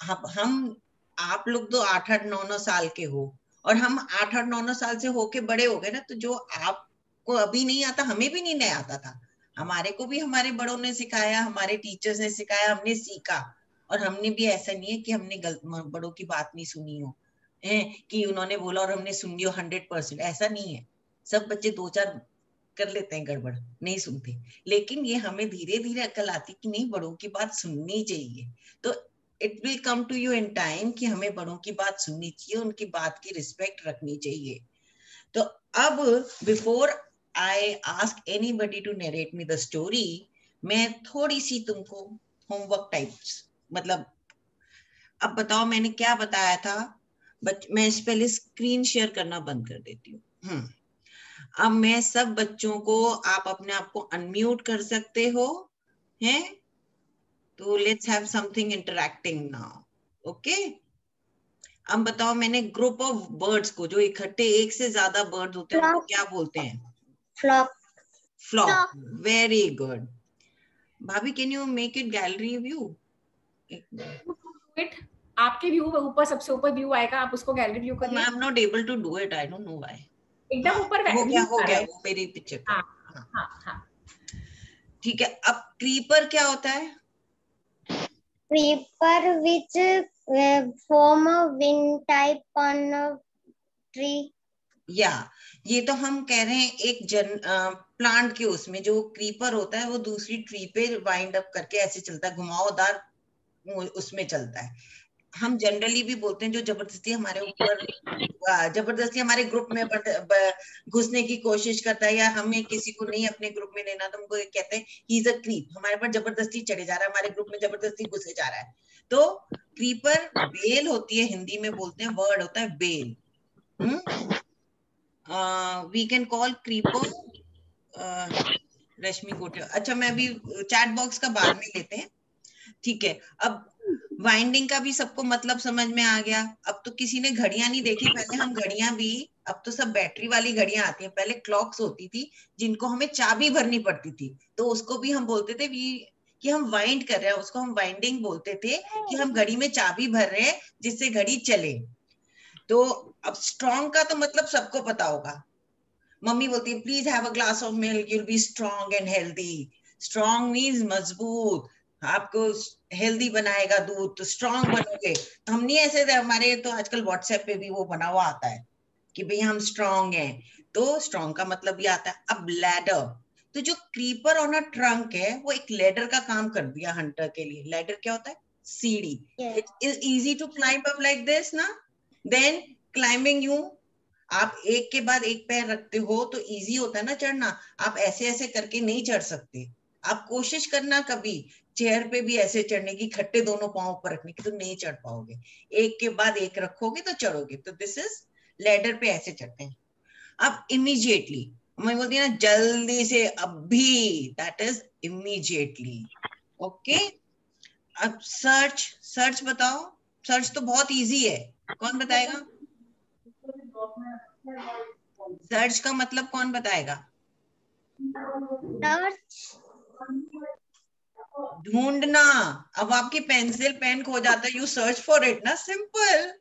हम आप लोग तो 8-8 9-9 साल के हो और हम 8-8 9-9 साल से होके बड़े हो गए ना, तो जो आपको अभी नहीं आता हमें भी नहीं आता था, हमारे को भी हमारे बड़ों ने सिखाया, हमारे टीचर्स ने सिखाया, हमने सीखा। और हमने भी ऐसा नहीं है कि हमने बड़ों की बात नहीं सुनी हो, है कि उन्होंने बोला और हमने सुन लिया 100%, ऐसा नहीं है। सब बच्चे 2-4 कर लेते हैं गड़बड़, नहीं सुनते, लेकिन ये हमें धीरे धीरे अक्ल आती कि नहीं बड़ों की बात सुननी चाहिए। तो it will come to you in time कि हमें बड़ों की बात सुननी चाहिए, उनकी बात की रिस्पेक्ट रखनी चाहिए। तो अब before I ask anybody to narrate me the story, मैं थोड़ी सी तुमको होमवर्क टाइप्स, मतलब अब बताओ मैंने क्या बताया था, मैं इस पहले स्क्रीन शेयर करना बंद कर देती हूँ। अब मैं सब बच्चों को, आप अपने आप को अनम्यूट कर सकते हो हैं, तो let's have something interacting now. Okay, अब बताओ, मैंने ग्रुप ऑफ बर्ड्स को, जो इकट्ठे एक से ज्यादा बर्ड्स होते हैं, उनको क्या बोलते हैं? फ्लॉक. फ्लॉक. Very good. भाभी, can you make it gallery view? आपके व्यू ऊपर, सबसे ऊपर व्यू आएगा, आप उसको गैलरी व्यू करिए. I am not able to do it, I don't know why. एकदम ऊपर हो गया है. वो मेरी पिक्चर का. हाँ हाँ हाँ. ठीक है. अब क्रीपर क्या होता है? Creeper which form a wing type on a tree. या ये तो हम कह रहे हैं एक प्लांट के उसमें जो क्रीपर होता है वो दूसरी ट्री पे वाइंड अप करके ऐसे चलता है, घुमावदार उसमें चलता है. हम जनरली भी बोलते हैं जो जबरदस्ती हमारे ऊपर, जबरदस्ती हमारे ग्रुप में घुसने की कोशिश करता है, या हमें किसी को नहीं अपने ग्रुप में लेना, तो हमको कहते हैं ही इज अ क्रीप, हमारे पर जबरदस्ती चढ़े जा रहा है, हमारे ग्रुप में जबरदस्ती घुसे जा रहा है. तो क्रीपर बेल होती है, हिंदी में बोलते हैं, वर्ड होता है बेल. We can call creeper. Rashmi Kote. अच्छा, मैं अभी चैट बॉक्स का बाद में लेते हैं. ठीक है. अब वाइंडिंग का भी सबको मतलब समझ में आ गया. अब तो किसी ने घड़ियां नहीं देखी. पहले हम घड़ियां भी, अब तो सब बैटरी वाली घड़ियां आती हैं. पहले क्लॉक्स होती थी जिनको हमें चाबी भरनी पड़ती थी, तो उसको भी हम बोलते थे कि हम वाइंड कर रहे हैं, उसको हम वाइंडिंग बोलते थे, कि हम घड़ी में चाबी भर रहे हैं जिससे घड़ी चले. तो अब स्ट्रॉन्ग का तो मतलब सबको पता होगा. मम्मी बोलती है please have a glass of milk, you will be strong and healthy. Strong means मजबूत, आपको हेल्दी बनाएगा दूध, तो स्ट्रॉन्ग बनोगे. तो हम नहीं ऐसे, हमारे तो आजकल व्हाट्सएप पे भी वो बना हुआ आता है कि भैया हम स्ट्रॉन्ग हैं, तो स्ट्रॉन्ग का मतलब ये आता है. अब लैडर, तो जो क्रीपर ऑन अ ट्रंक है वो एक लैडर का काम कर दिया हंटर के लिए. लैडर क्या होता है? सीढ़ी. It is easy to climb up like this ना. देन क्लाइंबिंग, यू आप एक के बाद एक पैर रखते हो तो इजी होता है ना चढ़ना. आप ऐसे ऐसे करके नहीं चढ़ सकते. आप कोशिश करना कभी चेयर पे भी ऐसे चढ़ने की, खट्टे दोनों पांव पर रखने की, तो नहीं चढ़ पाओगे. एक के बाद एक रखोगे तो चढ़ोगे. तो दिस इज लैडर पे ऐसे चढ़ते हैं. अब इमीडिएटली, मैं बोलती हूँ ना जल्दी से, अभी, दैट इज इमीडिएटली. ओके. अब सर्च बताओ. सर्च तो बहुत इजी है, कौन बताएगा? सर्च का मतलब कौन बताएगा? ढूंढना. अब आपकी पेंसिल पेन खो जाता है, यू सर्च फॉर इट ना. सिंपल.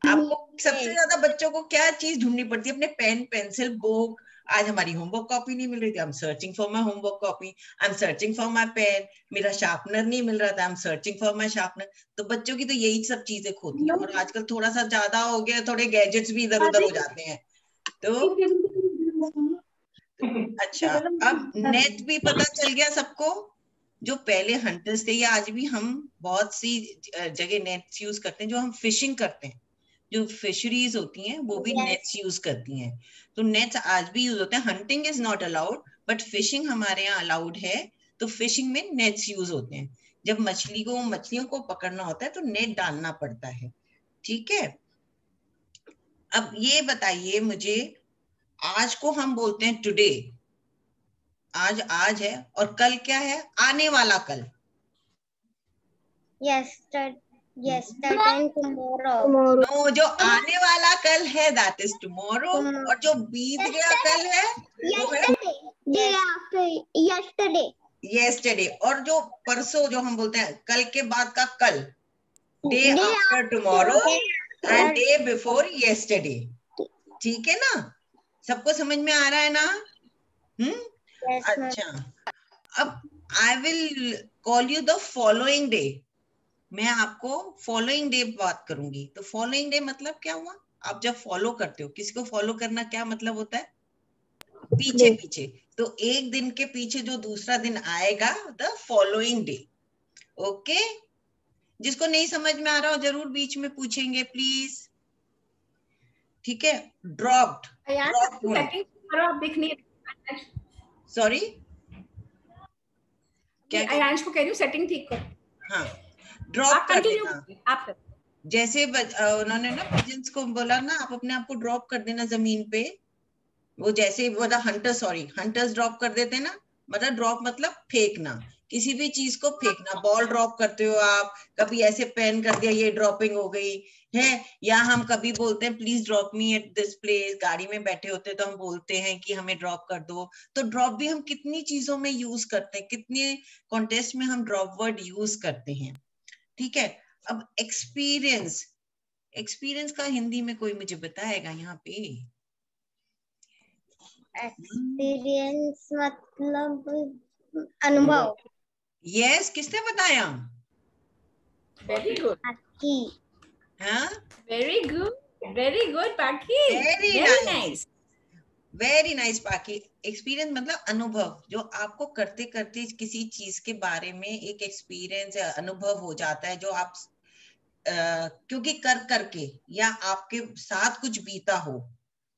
आपको सबसे ज्यादा बच्चों को क्या चीज ढूंढनी पड़ती है? अपने पेन, पेंसिल, बुक. आज हमारी होमवर्क कॉपी नहीं मिल रही थी, I am searching for my homework copy. I am searching for my pen. मेरा शार्पनर नहीं मिल रहा था, I am searching for my sharpener. तो बच्चों की तो यही सब चीजें खोती हैं. और आजकल थोड़ा सा ज्यादा हो गया, थोड़े गैजेट्स भी इधर उधर हो जाते हैं. तो अच्छा, अब नेट भी पता चल गया सबको. जो पहले हंटर्स थे, या आज भी हम बहुत सी जगह नेट्स यूज करते हैं. जो हम फिशिंग करते हैं, जो फिशरीज होती हैं वो भी नेट्स यूज करती हैं. तो नेट्स आज भी यूज होते हैं. Hunting is not allowed, but fishing हमारे यहाँ अलाउड है. तो फिशिंग में नेट्स यूज होते हैं. जब मछलियों को पकड़ना होता है तो नेट डालना पड़ता है. ठीक है. अब ये बताइए मुझे, आज को हम बोलते हैं टुडे. आज है, और कल क्या है? आने वाला कल. Yesterday and tomorrow. नो, जो आने वाला कल है दैट इज टुमारो, और जो बीत गया कल है वो है yesterday. और जो परसों, जो हम बोलते हैं कल के बाद का कल, day after tomorrow and day before yesterday. ठीक है ना? सबको समझ में आ रहा है ना? अच्छा. अब I will call you the following day. मैं आपको फॉलोइंग डे बात करूंगी. तो फॉलोइंग डे मतलब क्या हुआ? आप जब फॉलो करते हो, किसी को फॉलो करना क्या मतलब होता है? पीछे पीछे. तो एक दिन के पीछे जो दूसरा दिन आएगा, द फॉलोइंग डे. ओके. जिसको नहीं समझ में आ रहा हो जरूर बीच में पूछेंगे प्लीज. ठीक है. ड्रॉप्ड. सॉरी, क्या आयांश को कह रही हूँ सेटिंग ठीक कर. हाँ, ड्रॉप कर देना. आप कर. जैसे उन्होंने ना पिजन्स को बोला ना, आप अपने आप को ड्रॉप कर देना जमीन पे. वो जैसे वो हंटर्स ड्रॉप कर देते ना, मतलब ड्रॉप मतलब फेंकना, किसी भी चीज को फेंकना। बॉल ड्रॉप करते हो आप, कभी ऐसे पेन कर दिया, ये ड्रॉपिंग हो गई है। या हम कभी बोलते हैं please drop me at this place, गाड़ी में बैठे होते हैं तो हम बोलते हैं कि हमें ड्रॉप कर दो। तो ड्रॉप भी हम कितनी चीजों में यूज करते हैं, कितने कॉन्टेस्ट में हम ड्रॉप वर्ड यूज करते हैं। ठीक है, अब एक्सपीरियंस, एक्सपीरियंस का हिंदी में कोई मुझे बताएगा यहाँ पे? एक्सपीरियंस मतलब अनुभव। यस, किसने बताया? वेरी गुड, हाँ, वेरी गुड पाखी, very very nice, nice. Very nice पाखी। एक्सपीरियंस मतलब अनुभव, जो आपको करते करते किसी चीज के बारे में एक एक्सपीरियंस या अनुभव हो जाता है, जो आप क्योंकि कर करके या आपके साथ कुछ बीता हो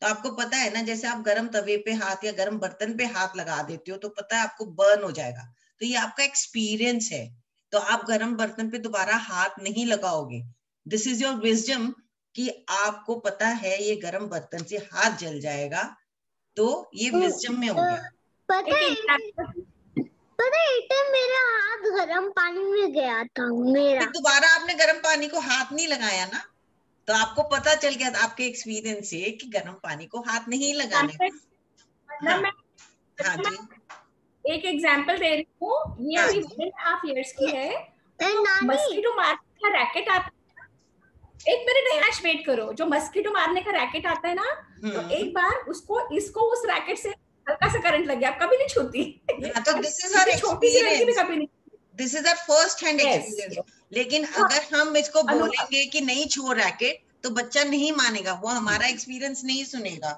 तो आपको पता है ना, जैसे आप गरम तवे पे हाथ या गरम बर्तन पे हाथ लगा देते हो तो पता है आपको बर्न हो जाएगा, तो ये आपका एक्सपीरियंस है, तो आप गरम बर्तन पे दोबारा हाथ नहीं लगाओगे। दिस इज योर विजडम कि आपको पता है ये गरम बर्तन से हाथ जल जाएगा, तो ये विजडम में हो गया। पता है मेरा हाथ गर्म पानी में गया था मेरा। दोबारा आपने गर्म पानी को हाथ नहीं लगाया ना, तो आपको पता चल गया आपके एक्सपीरियंस से कि गर्म पानी को हाथ नहीं लगाने। हाँ, हाँ जी, एक एग्जांपल दे रही हूँ, ये हाँ अभी जी। 1.5 years की है। नानी मस्कीटो मारने का रैकेट आता, एक मिनट याश वेट करो, जो मस्कीटो मारने का रैकेट आता है ना, तो एक बार इसको उस रैकेट से हल्का सा करंट लग गया, आप कभी नहीं छूती। हाँ, तो दिस इज आवर छोटी सी लड़की भी एक्सपीरियंस, कभी नहीं। This is our first hand yes, experience. लेकिन अगर हम इसको बोलेंगे कि नहीं छुओ रैकेट, तो बच्चा नहीं मानेगा, वो हमारा एक्सपीरियंस नहीं सुनेगा।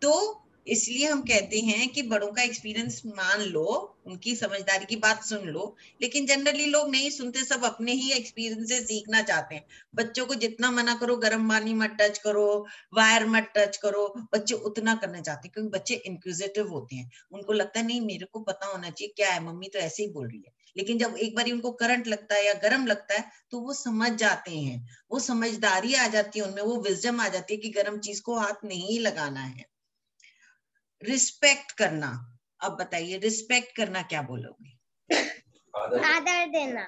तो इसलिए हम कहते हैं कि बड़ों का एक्सपीरियंस मान लो, उनकी समझदारी की बात सुन लो, लेकिन जनरली लोग नहीं सुनते, सब अपने ही एक्सपीरियंस से सीखना चाहते हैं। बच्चों को जितना मना करो गर्म पानी मत टच करो, वायर मत टच करो, बच्चे उतना करना चाहते हैं, क्योंकि बच्चे इंक्विजिटिव होते हैं। उनको लगता है नहीं मेरे को पता होना चाहिए क्या है, मम्मी तो ऐसे ही बोल रही है। लेकिन जब एक बार उनको करंट लगता है या गर्म लगता है तो वो समझ जाते हैं, वो समझदारी आ जाती है उनमें, वो विजडम आ जाती है कि गर्म चीज को हाथ नहीं लगाना है। रिस्पेक्ट करना, अब बताइए रिस्पेक्ट करना क्या बोलोगे? आदर देना।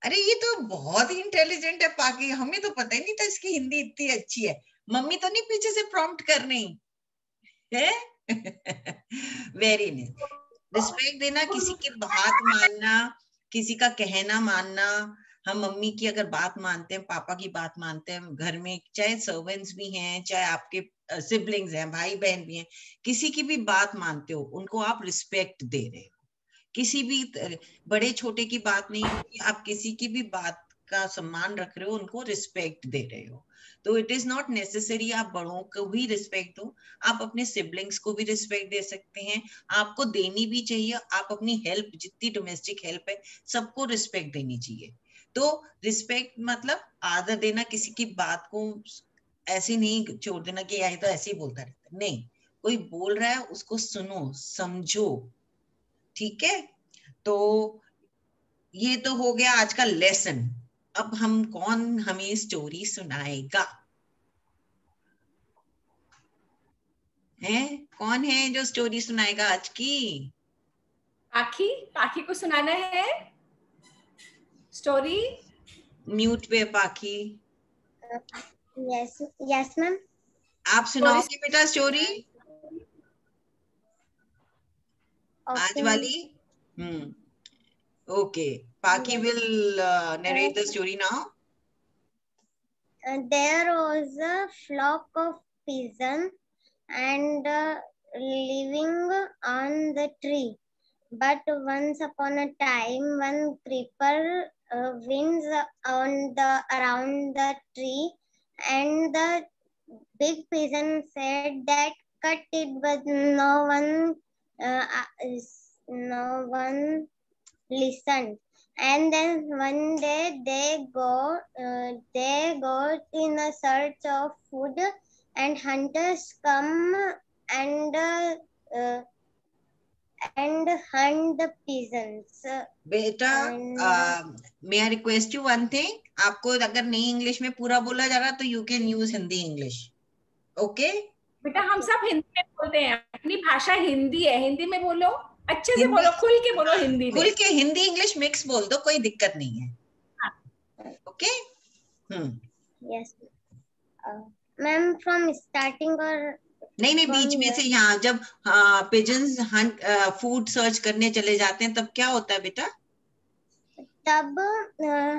अरे ये तो बहुत ही इंटेलिजेंट है पाकी, हमें तो पता ही नहीं था इसकी हिंदी इतनी अच्छी है। मम्मी तो नहीं पीछे से प्रॉम्प्ट कर रही है? Very nice. रिस्पेक्ट देना, किसी की बात मानना, किसी का कहना मानना। हम मम्मी की अगर बात मानते हैं, पापा की बात मानते हैं, घर में चाहे सर्वेंट्स भी हैं, चाहे आपके सिबलिंग्स हैं, भाई बहन भी हैं, किसी की भी बात मानते हो, उनको आप रिस्पेक्ट दे रहे हो। किसी भी बड़े छोटे की बात नहीं होती, आप किसी की भी बात का सम्मान रख रहे हो, उनको रिस्पेक्ट दे रहे हो। तो इट इज नॉट नेसेसरी आप बड़ों को भी रिस्पेक्ट दो, आप अपने सिबलिंग्स को भी रिस्पेक्ट दे सकते हैं, आपको देनी भी चाहिए। आप अपनी हेल्प, जितनी डोमेस्टिक हेल्प है, सबको रिस्पेक्ट देनी चाहिए। तो रिस्पेक्ट मतलब आदर देना, किसी की बात को ऐसे नहीं छोड़ देना कि यह तो ऐसे ही बोलता रहता, नहीं, कोई बोल रहा है उसको सुनो, समझो। ठीक है, तो ये तो हो गया आज का लेसन। अब हम कौन हमें स्टोरी सुनाएगा? है कौन है जो स्टोरी सुनाएगा आज की? पाखी, पाखी को सुनाना है स्टोरी। म्यूट पे पाखी। Yes yes ma'am. आप सुनाओगे बेटा स्टोरी आज वाली? ओके, पाखी will narrate the story now. There was a flock of pigeons and living on the tree. But once upon a time, one creeper winds around the tree, and the big pigeon said that cut it, but no one listened. And then one day they go in a search of food, and hunters come and hunt the pigeons. बेटा may I request you one thing, आपको अगर नहीं English में पूरा बोला जा रहा तो you can use Hindi English, okay? बेटा हम सब हिंदी में बोलते हैं, अपनी भाषा हिंदी है, हिंदी में बोलो, अच्छे से बोलो, खुल के बोलो हिंदी में। खुल के हिंदी इंग्लिश मिक्स बोल दो, कोई दिक्कत नहीं है। Okay. Yes ma'am, from starting और नहीं बीच में से, यहाँ जब पिजन्स फूड सर्च करने चले जाते हैं तब क्या होता है बेटा? तब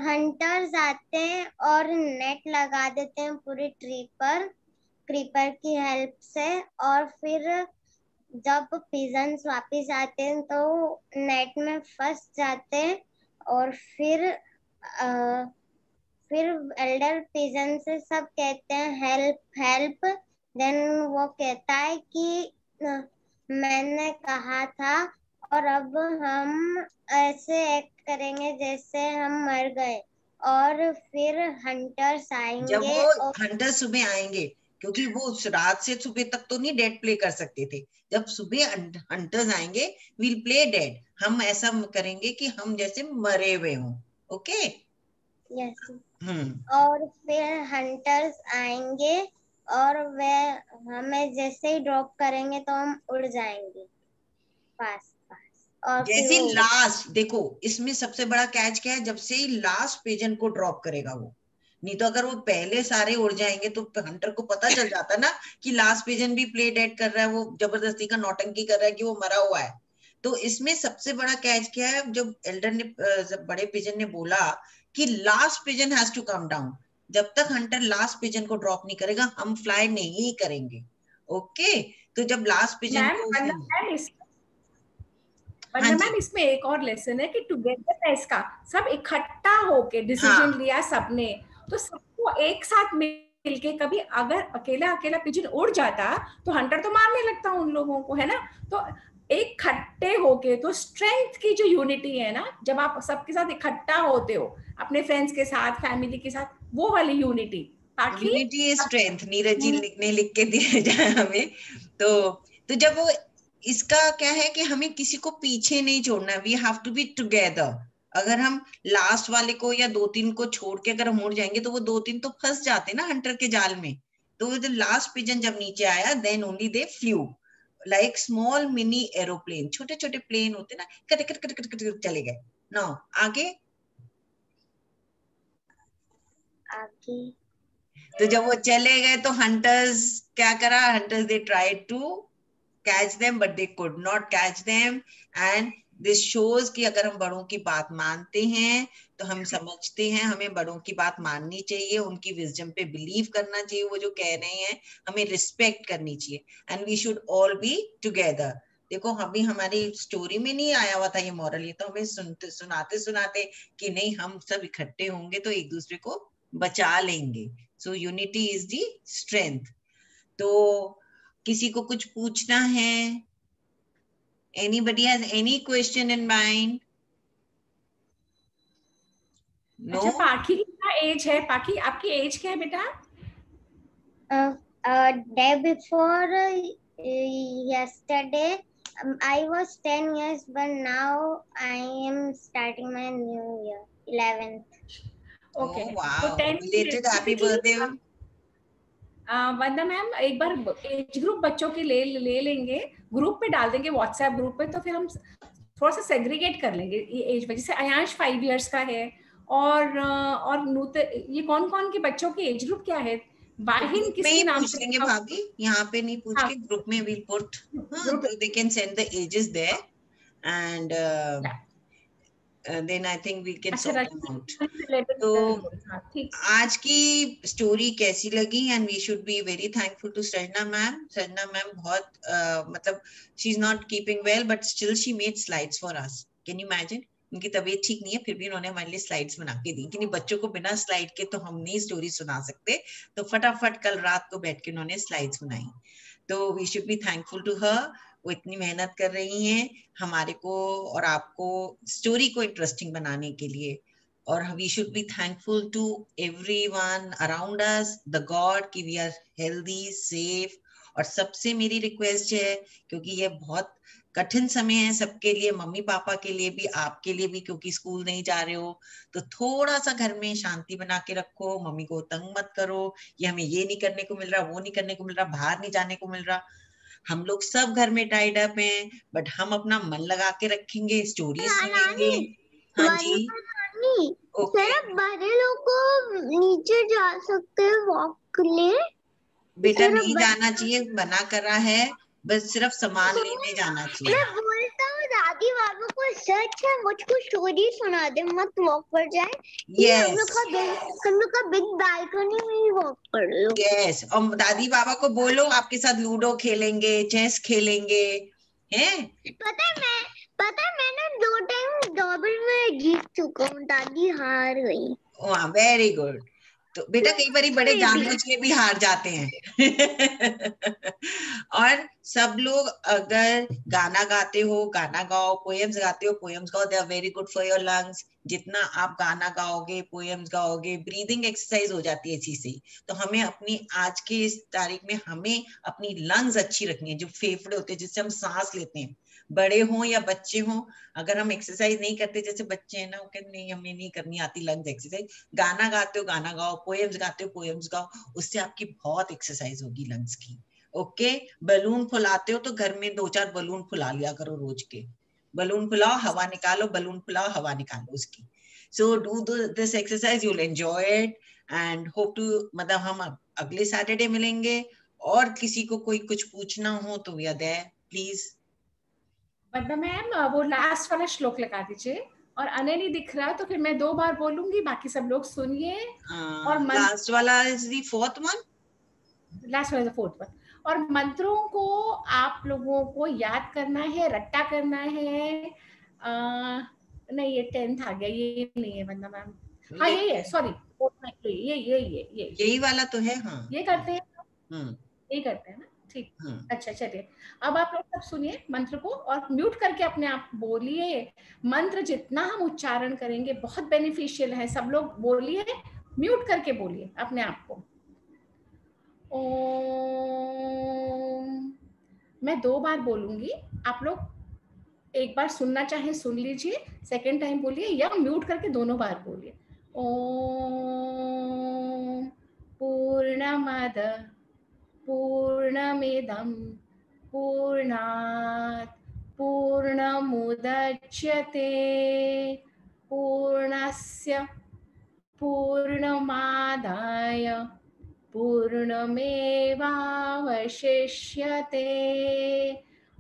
हंटर्स आते हैं और नेट लगा देते हैं पूरी ट्री पर क्रीपर की हेल्प से, और फिर जब पिजन्स वापस आते हैं तो नेट में फंस जाते हैं, और फिर एल्डर पिजन से सब कहते हैं हेल्प हेल्प। देन वो कहता है कि मैंने कहा था, और अब हम ऐसे एक्ट करेंगे जैसे हम मर गए, और फिर हंटर्स आएंगे। जब वो हंटर सुबह आएंगे, क्योंकि वो रात से सुबह तक तो नहीं डेड प्ले कर सकते थे, जब सुबह हंटर्स आएंगे विल प्ले डेड, हम ऐसा करेंगे कि हम जैसे मरे हुए हों। ओके। यस। और फिर हंटर्स आएंगे और वे हमें जैसे ही ड्रॉप करेंगे तो हम उड़ जाएंगे पास पास। और जैसे लास्ट देखो, इसमें सबसे बड़ा कैच क्या है, जब से ही लास्ट पिजन को ड्रॉप करेगा वो, नहीं तो अगर वो पहले सारे उड़ जाएंगे तो हंटर को पता चल जाता ना कि लास्ट पिजन भी प्ले डेड कर रहा है, वो जबरदस्ती का नौटंकी कर रहा है कि वो मरा हुआ है। तो इसमें सबसे बड़ा कैच क्या है, जब एल्डर ने बड़े पिजन ने बोला कि last pigeon has to come down, जब तक हंटर लास्ट पिजन को ड्रॉप नहीं करेगा हम फ्लाई नहीं करेंगे। ओके। तो जब लास्ट पिजन को मैम इसमें एक और लेसन है कि टुगेदरनेस का, सब इकट्ठा होके डिसीजन लिया सबने, तो सबको एक साथ मिलके, कभी अगर अकेला अकेला पिजन उड़ जाता तो हंटर तो मारने लगता उन लोगों को, है ना। तो एक इकट्ठे होके, तो स्ट्रेंथ की जो यूनिटी है ना, जब आप सबके साथ इकट्ठा होते हो अपने फ्रेंड्स के साथ, फैमिली के साथ, वो वाली यूनिटी, ताकि unity is strength, Neeraj ji लिखने लिख के दिया जाए हमें। तो जब वो, इसका क्या है कि हमें किसी को पीछे नहीं छोड़ना, we have to be together. अगर हम लास्ट वाले को या 2-3 को छोड़ के अगर हम उड़ जाएंगे तो वो 2-3 तो फंस जाते ना हंटर के जाल में। तो लास्ट पिजन जब नीचे आया, then only they flew like small mini aeroplane, छोटे छोटे प्लेन होते ना, कट कट कट कट कट चले गए। नाउ आगे तो जब वो चले गए तो हंटर्स क्या करा, hunters they tried to catch them but they could not catch them, and this shows कि अगर हम बड़ों की बात मानते हैं तो हम समझते हैं हमें बड़ों की बात माननी चाहिए, उनकी विजडम पे बिलीव करना चाहिए, वो जो कह रहे हैं हमें रिस्पेक्ट करनी चाहिए, and we should all be together. देखो अभी हमारी स्टोरी में नहीं आया हुआ था ये मॉरल, ये तो हमें सुनाते सुनाते कि नहीं हम सब इकट्ठे होंगे तो एक दूसरे को बचा लेंगे। सो यूनिटी इज दी स्ट्रेंथ। तो किसी को कुछ पूछना है? Anybody has any question in mind? No? अच्छा, पाखी की क्या एज है? पाखी आपकी एज क्या है बेटा? Day before yesterday I was 10 years, but now I am starting my new year, 11th. Okay. Oh wow, तो 10 belated happy birthday. वंदना मैम, एक बार एज ग्रुप बच्चों के ले लेंगे, ग्रुप पे डाल देंगे व्हाट्सएप ग्रुप पे, तो फिर हम थोड़ा सा सेग्रीगेट कर लेंगे ये एज में। जैसे अयांश 5 इयर्स का है, और नूतन, ये कौन कौन के बच्चों की एज ग्रुप क्या है? बाहिन किसके नाम से पूछेंगे भाभी, यहाँ पे नहीं पूछ के ग्रुप में will put, so they can send the ages there, and then I think we can sort them out. तो आज की स्टोरी कैसी लगी? And we should be very thankful to Sajna ma'am. Sajna ma'am बहुत मतलब she is not keeping well but still she made slides for us. Can you imagine? उनकी तबीयत ठीक नहीं है फिर भी उन्होंने हमारे लिए स्लाइड्स बना के दी, कि बच्चों को बिना स्लाइड के तो हम नहीं स्टोरी सुना सकते, तो फटाफट कल रात को बैठ के उन्होंने स्लाइड्स बनाई। तो we should be thankful to her. वो इतनी मेहनत कर रही हैं हमारे को और आपको स्टोरी को इंटरेस्टिंग बनाने के लिए, और we should be thankful to everyone around us, the God, कि we are healthy, safe। और सबसे मेरी रिक्वेस्ट है, क्योंकि ये बहुत कठिन समय है सबके लिए, मम्मी पापा के लिए भी, आपके लिए भी, क्योंकि स्कूल नहीं जा रहे हो, तो थोड़ा सा घर में शांति बना के रखो, मम्मी को तंग मत करो, ये हमें ये नहीं करने को मिल रहा, वो नहीं करने को मिल रहा, बाहर नहीं जाने को मिल रहा। हम लोग सब घर में टाइड अप हैं, बट हम अपना मन लगा के रखेंगे, स्टोरी सुनेंगे। हाँ जी, ओके। सिर्फ बड़े लोग को नीचे जा सकते हैं वॉक के लिए? बेटा नहीं जाना चाहिए, मना करा है, बस सिर्फ सामान लेने जाना चाहिए। मैं बोलता हूँ दादी बाबू को सच है, मुझको स्टोरी सुना दे, मत वॉक पर जाए। Yes. हम लोग का बिग बालकनी में ही वॉक कर लो। यस, और दादी बाबा को बोलो आपके साथ लूडो खेलेंगे, चेस खेलेंगे, हैं? पता है मैंने 2 टाइम डबल में जीत चुका हूँ, दादी हार गई। वाह, वेरी गुड। तो बेटा कई बार बड़े जानबूझ के भी हार जाते हैं। और सब लोग अगर गाना गाते हो, गाना गाओ, पोएम्स गाते हो, पोएम्स गाओ, they are very good for your lungs. जितना आप गाना गाओगे, पोएम्स गाओगे, ब्रीदिंग एक्सरसाइज हो जाती है इसी से। तो हमें अपनी आज के इस तारीख में हमें अपनी लंग्स अच्छी रखनी है, जो फेफड़े होते हैं जिससे हम सांस लेते हैं, बड़े हों या बच्चे हों। अगर हम एक्सरसाइज नहीं करते, जैसे बच्चे हैं ना, वो कहते नहीं हमें नहीं करनी आती लंग्स एक्सरसाइज, गाना गाते हो गाना गाओ, पोएम्स गाते हो पोएम्स गाओ, उससे आपकी बहुत एक्सरसाइज होगी लंग्स की। ओके, बलून फुलाते हो तो घर में 2-4 बलून फुला लिया करो रोज के। बलून फुलाओ, हवा निकालो, बलून फुलाओ, हवा निकालो उसकी। So do this exercise, you will enjoy it and hope to, मतलब हम अगले सैटरडे मिलेंगे। और किसी को कोई कुछ पूछना हो तो we are there, please. Vandana ma'am वो लास्ट वाला श्लोक लगा दीजिए, और अने नहीं दिख रहा तो फिर मैं 2 बार बोलूंगी, बाकी सब लोग सुनिए। और लास्ट वाला is the fourth one, last वाला 4th वन। और मंत्रों को आप लोगों को याद करना है, रट्टा करना है। नहीं ये 10th आ गया, ये नहीं है वंदना मैम। हाँ यही है, सॉरी, यही वाला तो है। हाँ, ये करते हैं, यही करते हैं ना, ठीक। अच्छा चलिए, अब आप लोग सब सुनिए मंत्र को, और म्यूट करके अपने आप बोलिए। मंत्र जितना हम उच्चारण करेंगे बहुत बेनिफिशियल है, सब लोग बोलिए, म्यूट करके बोलिए अपने आप को। ओम, मैं 2 बार बोलूंगी, आप लोग एक बार सुनना चाहे सुन लीजिए, सेकंड टाइम बोलिए, या म्यूट करके दोनों बार बोलिए। ओम पूर्णमद पूर्णमिदं पूर्णात् पूर्णमुदच्यते पूर्णस्य पूर्णमादाय पूर्णमेवावशिष्यते।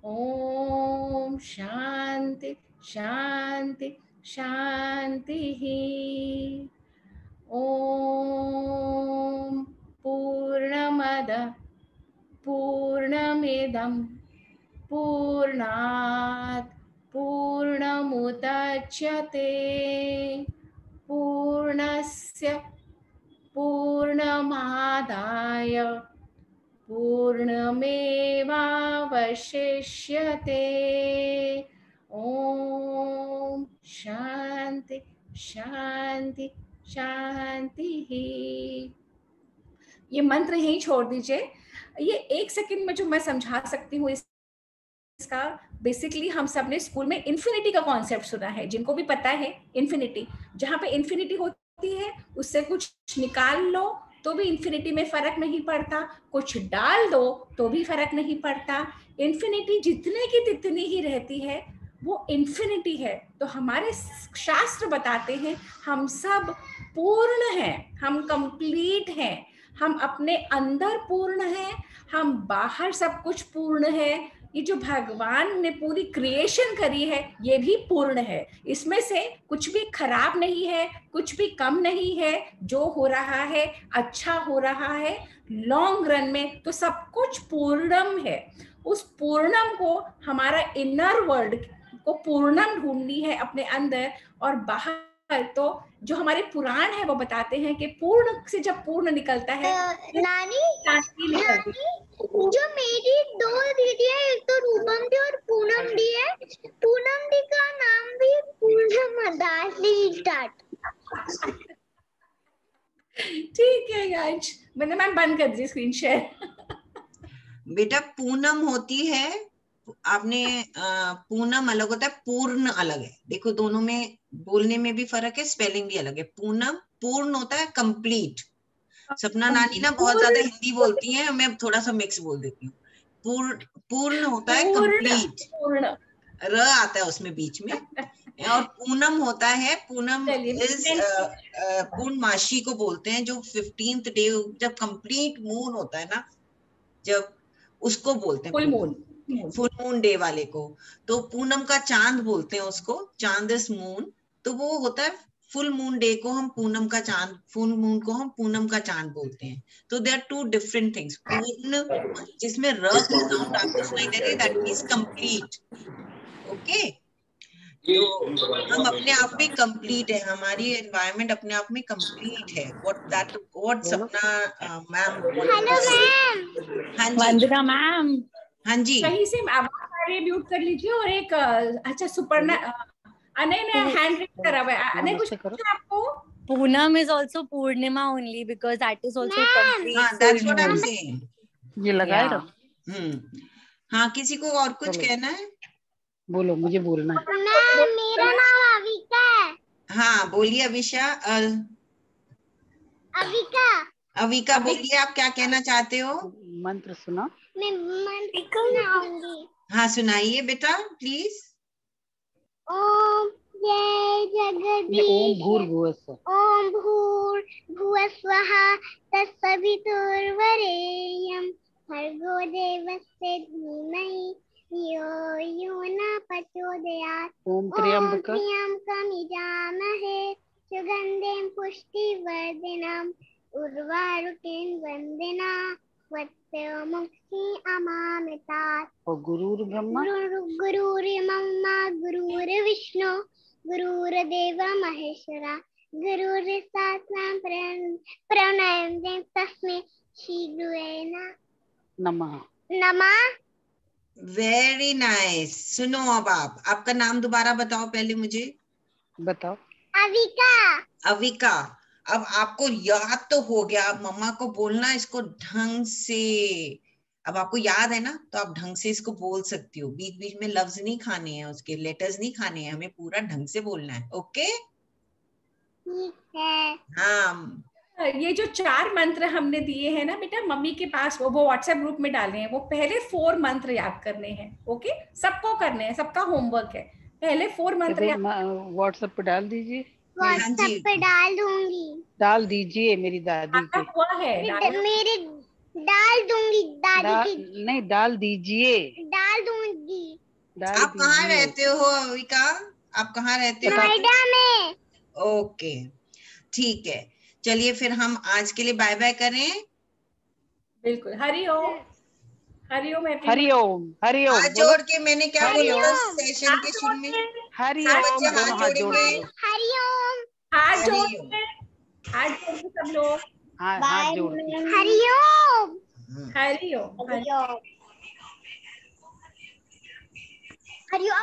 ओम शांति शांति शांतिः। ओम पूर्णमद पूर्णमिदं पूर्णात् पूर्णमुदच्यते पूर्णस्य पूर्णमादाय पूर्णमेवावशिष्यते। ओम शांति शांति शांतिः। ये मंत्र यहीं छोड़ दीजिए। ये 1 सेकंड में जो मैं समझा सकती हूँ इसका, बेसिकली हम सब ने स्कूल में इन्फिनिटी का कॉन्सेप्ट सुना है, जिनको भी पता है इन्फिनिटी, जहां पे इन्फिनिटी होती है उससे कुछ निकाल लो तो भी इन्फिनिटी में फर्क नहीं पड़ता, कुछ डाल दो तो भी फर्क नहीं पड़ता। इन्फिनिटी जितने की तितनी ही रहती है, वो इन्फिनिटी है। तो हमारे शास्त्र बताते हैं हम सब पूर्ण हैं, हम कंप्लीट हैं, हम अपने अंदर पूर्ण हैं, हम बाहर सब कुछ पूर्ण है। ये जो भगवान ने पूरी क्रिएशन करी है ये भी पूर्ण है, इसमें से कुछ भी खराब नहीं है, कुछ भी कम नहीं है। जो हो रहा है अच्छा हो रहा है लॉन्ग रन में, तो सब कुछ पूर्णम है। उस पूर्णम को, हमारा इनर वर्ल्ड को पूर्णम ढूंढनी है अपने अंदर, और बाहर तो जो हमारे पुराण है वो बताते हैं कि पूर्ण से जब पूर्ण निकलता है नानी जो मेरी 2 दीदी है, एक तो रूपम दी और पूनम दी है, पूनम दी का नाम भी पूनम दासली स्टार्ट। ठीक है गाइस, मैंने मैम बंद कर दी स्क्रीन शेयर। बेटा पूनम होती है, आपने पूनम अलग होता है, पूर्ण अलग है। देखो दोनों में बोलने में भी फर्क है, स्पेलिंग भी अलग है। पूनम पूर्ण होता है कंप्लीट। सपना नानी ना बहुत ज्यादा हिंदी बोलती है, मैं थोड़ा सा मिक्स बोल देती हूँ। पूर्ण होता है कंप्लीट, र आता है उसमें बीच में। और पूनम होता है, पूनम इज पूर्णमासी को बोलते हैं, जो 15th डे, जब कंप्लीट मून होता है ना, जब उसको बोलते हैं फुल मून डे वाले को। तो पूनम का चांद बोलते हैं उसको, चांदस मून। तो वो होता है फुल मून डे को हम पूनम का चांद, फुल मून को हम पूनम का चांद बोलते हैं। तो they are two different things. पूर्ण जिसमें र की साउंड आपको सुनाई दे रही है, दैट मीन्स कंप्लीट। ओके, तो हम अपने आप में कंप्लीट है, हमारी एनवायरनमेंट अपने आप में कंप्लीट है। व्हाट सपना मैम। Hello ma'am. हाँ जी वंदना मैम, हाँ जी। कहीं से आवाज म्यूट कर लीजिए। और एक अच्छा सुपर्णा, अनय ने हैंड रेज करा हुआ है। अनय कुछ पूछना आपको? Poonam is also Purnima only because that is also complete हाँ, full that's what I'm moon. saying. ये लगाए Yeah. रहो। हाँ, किसी को और कुछ चलो। कहना है? बोलो, मुझे बोलना है। मैम मेरा नाम अविका है। हाँ बोलिए अविशा। अविका। अविका बोलिए, आप क्या कहना चाहते हो? मंत्र सुना। मैं मंत्र सुनाऊंगी। हाँ सुनाइए बेटा प्लीज। ओम जय ये जगदीश। ओम भूर्भुवस्सुः। ओम भूर्भुवस्वः तत्सवितुर्वरेण्यं भर्गो देवस्य धीमहि धियो यो न प्रचोदयात्। ओम त्र्यंबक त्र्यंबकमिजामहे सुगन्धिं पुष्टिवर्धनम् उर्वारुकं वन्दना वत्समुखी अमामृतात्। और गुरुर्ब्रह्मा गुरुर्ब्रह्मा गुरुर्विष्णु गुरुर्देव महेश्वरा गुरुर्साक्षात् प्रणयं तस्मै श्री गुरुवे नमः। नमः। Very nice. सुनो अब आपका नाम दोबारा बताओ पहले मुझे। बताओ। अविका। अविका। अब आपको याद तो हो गया, आप मम्मा को बोलना इसको ढंग से। अब आपको याद है ना, तो आप ढंग से इसको बोल सकती हो। बीच बीच में लफ्ज नहीं खाने हैं, उसके लेटर्स नहीं खाने हैं, हमें पूरा ढंग से बोलना है। ओके ठीक है। हाँ। ये जो 4 मंत्र हमने दिए हैं ना बेटा, मम्मी के पास वो व्हाट्सएप ग्रुप में डाले हैं। वो पहले 4 मंत्र याद करने हैं। ओके, सबको करने हैं, सबका होमवर्क है। पहले 4 मंत्र व्हाट्सएप पे डाल दीजिए। व्हाट्सएप पे डाल दूंगी। डाल दीजिए मेरी दादी के। हुआ है मेरे डाल दूंगी दादी की। नहीं, डाल दीजिए। डाल दूंगी। आप कहाँ रहते हो अविका? आप कहाँ रहते हो? नोएडा में। ओके ठीक है, चलिए फिर हम आज के लिए बाय बाय करें। बिल्कुल। हरिओम। हरिओम। हरिओम। हरिओम। हाथ जोड़ के मैंने क्या बोला सेशन के शुरू में? हरिओम। हाथ जोड़ेंगे। हरिओम। हाथ जोड़ के, हाथ जोड़ के सब लोग। हाथ जोड़ के। हरिओम। हरिओम। हरिओम।